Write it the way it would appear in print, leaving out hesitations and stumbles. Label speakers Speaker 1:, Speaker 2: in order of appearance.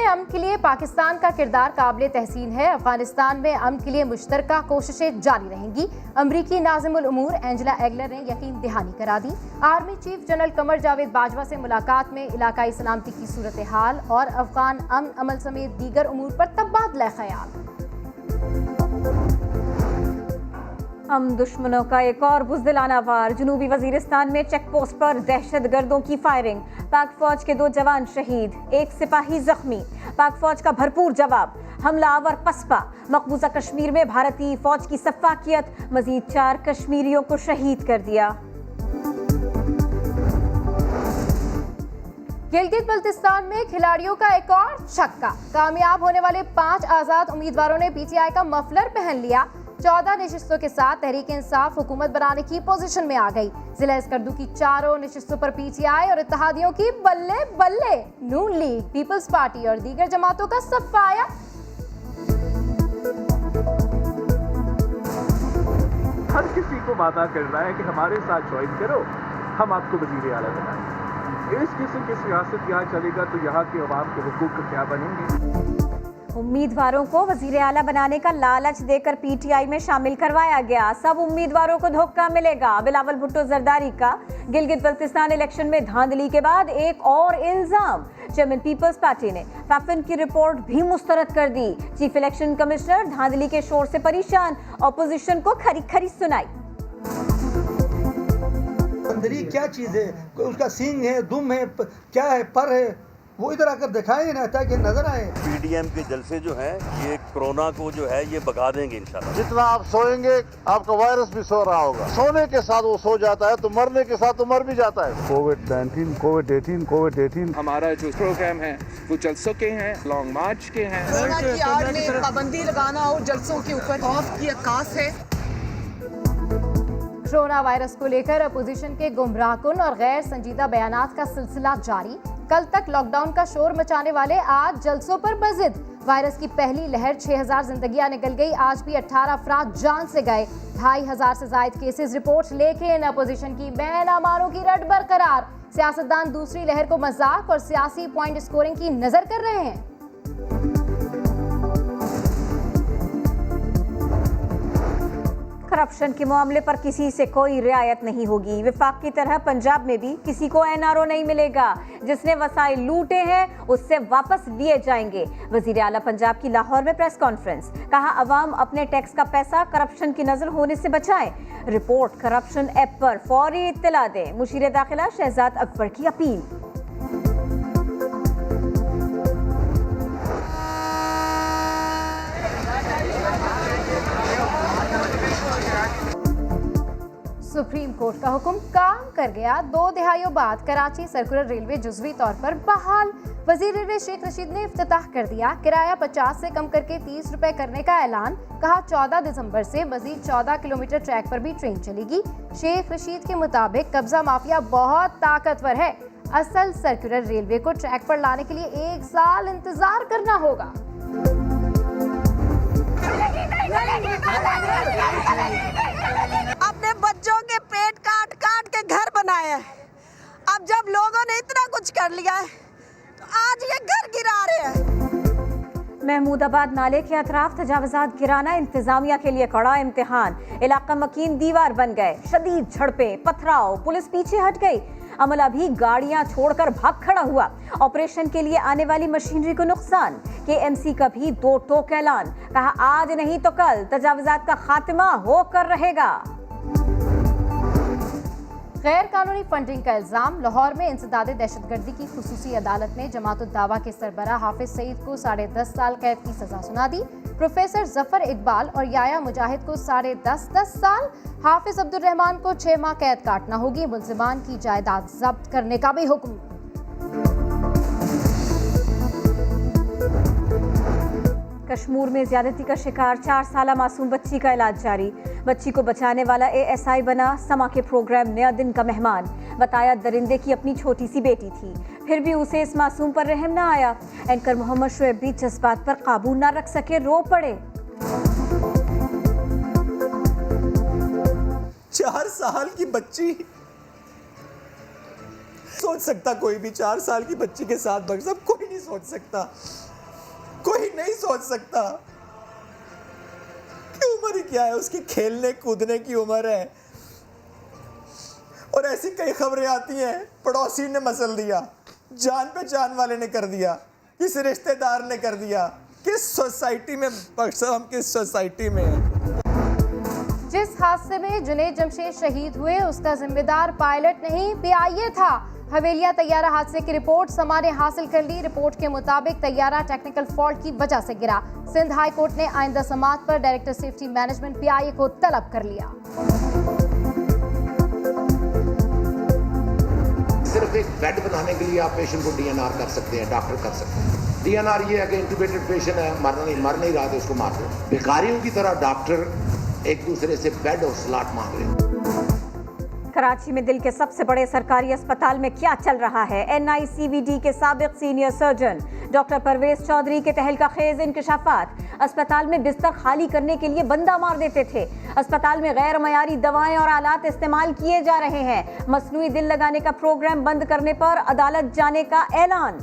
Speaker 1: में अमन के लिए पाकिस्तान का किरदार काबिल तहसीन है। अफगानिस्तान में अमन के लिए मुश्तरका कोशिशें जारी रहेंगी। अमरीकी नाज़िमुल उमूर एंजेला एगलर ने यकीन दहानी करा दी। Army chief general Qamar Javed Bajwa से मुलाकात में इलाकाई सलामती की सूरत हाल और अफगान अमन अमल समेत दीगर उमूर पर तबादला ख्याल।
Speaker 2: हम दुश्मनों का एक और बुज़दिलाना वार। जनूबी वजीरिस्तान में चेक पोस्ट पर दहशतगर्दों की फायरिंग। पाक फौज के 2 जवान शहीद, 1 सिपाही जख्मी। पाक फौज का भरपूर जवाब, हमलावर पसपा। मकबूजा कश्मीर में भारतीय फौज की सफाकियत, मजीद 4 कश्मीरियों को शहीद कर दिया।
Speaker 1: गिलगित बल्तिस्तान में खिलाड़ियों का एक और छक्का। कामयाब होने वाले 5 आजाद उम्मीदवारों ने पीटीआई का मफलर पहन लिया। 14 नशिस्तों के साथ तहरीक इंसाफ हुकूमत बनाने की पोजीशन में आ गई। जिला स्कर्दू की 4 नशिस्तों पर पीटीआई और इत्तेहादियों की बल्ले बल्ले। नून लीग, पीपल्स पार्टी और दीगर जमातों का सफाया।
Speaker 3: हर किसी को वादा कर रहा है कि हमारे साथ ज्वाइन करो, हम आपको वजीर आला बनाएंगे। इस किस्म की सियासत यहाँ चलेगा तो यहाँ के अवाम के हुकूक क्या बनेंगे?
Speaker 2: उम्मीदवारों को वजीर आला बनाने का लालच देकर पीटीआई में शामिल करवाया गया। सब उम्मीदवारों को धोखा मिलेगा। बिलावल भुट्टो जरदारी का गिलगित बल्तिस्तान इलेक्शन में धांधली के बाद एक और इल्जाम। चेयरमैन पीपल्स पार्टी ने फैफिन की रिपोर्ट भी मुस्तरद कर दी। चीफ इलेक्शन कमिश्नर धांधली के शोर से परेशान, ऑपोजिशन को खरी खरी सुनाई।
Speaker 4: धांधली क्या चीज है? उसका सींग है, दुम है, क्या है, पर है, वो इधर आकर दिखाए ना ताकि नजर आए।
Speaker 5: पीडीएम के जलसे जो हैं ये कोरोना को जो है ये भगा देंगे इंशाल्लाह।
Speaker 6: जितना आप सोएंगे आपका वायरस भी सो रहा होगा। सोने के साथ वो सो जाता है तो मरने के साथ तो मर भी जाता है।
Speaker 7: कोविड-19, कोविड-18
Speaker 8: हमारा जो प्रोग्राम है वो जलसों के हैं, लॉन्ग मार्च के हैं।
Speaker 9: पाबंदी लगाना और जलसों के ऊपर खौफ की अक्कास है।
Speaker 1: कोरोना वायरस को लेकर अपोजिशन के गुमराहकुन और गैर संजीदा बयानात का सिलसिला जारी। कल तक लॉकडाउन का शोर मचाने वाले आज जलसों पर बजिद। वायरस की पहली लहर 6000 जिंदगियां निकल गई। आज भी 18 अफराद जान से गए। 2500 से जायद केसेस रिपोर्ट। लेकिन अपोजिशन की बैनामारों की रट बरकरार। सियासतदान दूसरी लहर को मजाक और सियासी पॉइंट स्कोरिंग की नजर कर रहे हैं।
Speaker 2: करप्शन के मामले पर किसी से कोई रियायत नहीं होगी। विफाक की तरह पंजाब में भी किसी को एनआरओ नहीं मिलेगा। जिसने वसाइल लूटे हैं उससे वापस लिए जाएंगे। वजीर आला पंजाब की लाहौर में प्रेस कॉन्फ्रेंस। कहा अवाम अपने टैक्स का पैसा करप्शन की नजर होने से बचाएं। रिपोर्ट करप्शन ऐप पर फौरी इत्तला दें। मुशीर दाखिला शहजाद अकबर की अपील।
Speaker 1: सुप्रीम कोर्ट का हुक्म काम कर गया। 2 दहाइयों बाद कराची सर्कुलर रेलवे जुज़वी तौर पर बहाल। वजीर रेलवे शेख रशीद ने इफ्तिताह कर दिया। किराया 50 से कम करके 30 रुपए करने का ऐलान। कहा 14 दिसंबर से मजीद 14 किलोमीटर ट्रैक पर भी ट्रेन चलेगी। शेख रशीद के मुताबिक कब्जा माफिया बहुत ताकतवर है। असल सर्कुलर रेलवे को ट्रैक पर लाने के लिए 1 साल इंतजार करना होगा।
Speaker 9: अपने बच्चों के पेट काट काट के घर बनाए हैं। अब जब लोगों ने इतना कुछ कर लिया है तो आज ये घर गिरा रहे हैं।
Speaker 2: महमूदाबाद नाले के अतराफ तजावजात गिराना इंतजामिया के लिए कड़ा इम्तिहान। इलाका मकीन दीवार बन गए। शदीद झड़पें, पथराव, पुलिस पीछे हट गई। अमला भी गाड़ियां छोड़कर भाग खड़ा हुआ। ऑपरेशन के लिए आने वाली मशीनरी को नुकसान। केएमसी का भी 2 टोक ऐलान। कहा आज नहीं तो कल तजावजात का खात्मा होकर रहेगा।
Speaker 1: गैर कानूनी फंडिंग का इल्जाम। लाहौर में इंसदादे दहशतगर्दी की खुसूसी अदालत ने जमात उद दावा के सरबराह हाफिज सईद को 10.5 साल कैद की सजा सुना दी। प्रोफेसर जफर इकबाल और याया मुजाहिद को 10.5 साल। हाफिज अब्दुल रहमान को 6 माह कैद काटना होगी। मुल्जिमान की जायदाद जब्त करने का भी हुक्म।
Speaker 2: कश्मीर में ज्यादती का शिकार 4 साला मासूम बच्ची का इलाज जारी। बच्ची को बचाने वाला एएसआई बना। समा के प्रोग्राम नया दिन का मेहमान। बताया दरिंदे की अपनी छोटी सी बेटी थी, फिर भी उसे इस मासूम पर रहम ना आया। एंकर मोहम्मद शुएब भी जज्बात पर काबू ना रख सके, रो पड़े।
Speaker 10: 4 साल की बच्ची, सोच सकता कोई भी 4 साल की बच्ची के साथ बग सब कोई नहीं सोच सकता। कोई नहीं सोच सकता कि उम्र ही क्या है, उसकी खेलने कूदने की उम्र है। और ऐसी कई खबरें आती हैं, पड़ोसी ने मसल दिया, जान पहचान वाले ने कर दिया, किस रिश्तेदार ने कर दिया, किस सोसाइटी में, हम किस सोसाइटी में हैं।
Speaker 1: जिस हादसे में जुनैद जमशेद शहीद हुए उसका जिम्मेदार पायलट नहीं पीआईए था। हवेलिया तैयारा हादसे की रिपोर्ट समा ने हासिल कर ली। रिपोर्ट के मुताबिक तैयारा टेक्निकल फॉल्ट की वजह से गिरा। सिंध हाई कोर्ट ने आइंदा समाअत पर डायरेक्टर सेफ्टी मैनेजमेंट पीआईए को तलब कर लिया।
Speaker 11: सिर्फ एक बेड बनाने के लिए आप पेशेंट को डीएनआर कर सकते हैं, डॉक्टर कर सकते हैं। डीएनआर ये है कि इंट्यूबेटेड पेशेंट है, मर नहीं रहा, तो उसको मार दो। भिखारियों की तरह डॉक्टर एक दूसरे से बेड और स्लॉट मांग रहे हैं।
Speaker 2: कराची में दिल के सबसे बड़े सरकारी अस्पताल में क्या चल रहा है? एनआईसीवीडी के साबिक senior surgeon doctor Parvez Chaudhry के तहलका खेज इंकशाफात। अस्पताल में बिस्तर खाली करने के लिए बंदा मार देते थे। अस्पताल में गैर मयारी दवाएं और आलात इस्तेमाल किए जा रहे हैं। मसनूई दिल लगाने का प्रोग्राम बंद करने पर अदालत जाने का ऐलान।